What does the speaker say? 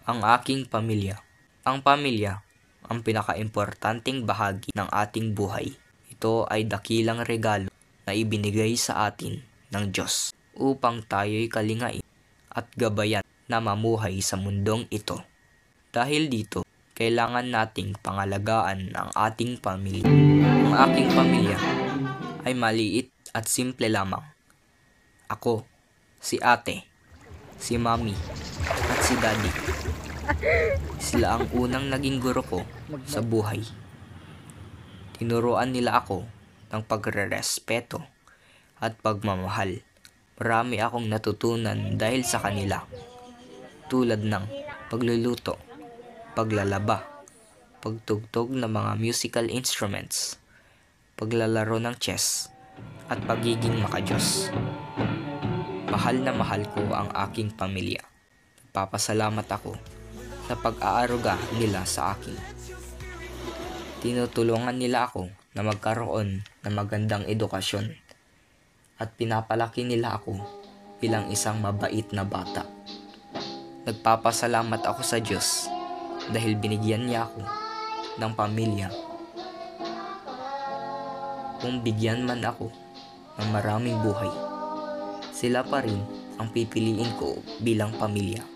Ang aking pamilya. Ang pamilya, ang pinakaimportanteng bahagi ng ating buhay. Ito ay dakilang regalo na ibinigay sa atin ng Diyos upang tayo'y kalingain at gabayan na mamuhay sa mundong ito. Dahil dito, kailangan nating pangalagaan ang ating pamilya. Ang aking pamilya ay maliit at simple lamang. Ako, si ate, si mami, at si daddy. Sila ang unang naging guro ko sa buhay. Tinuruan nila ako ng pagrerespeto at pagmamahal. Marami akong natutunan dahil sa kanila. Tulad ng pagluluto, paglalaba, pagtugtog ng mga musical instruments, paglalaro ng chess, at pagiging makadiyos. Mahal na mahal ko ang aking pamilya. Nagpapasalamat ako sa pag-aaruga nila sa akin. Tinutulungan nila ako na magkaroon ng magandang edukasyon at pinapalaki nila ako bilang isang mabait na bata. Nagpapasalamat ako sa Diyos dahil binigyan niya ako ng pamilya. Kung bigyan man ako ng maraming buhay, sila pa rin ang pipiliin ko bilang pamilya.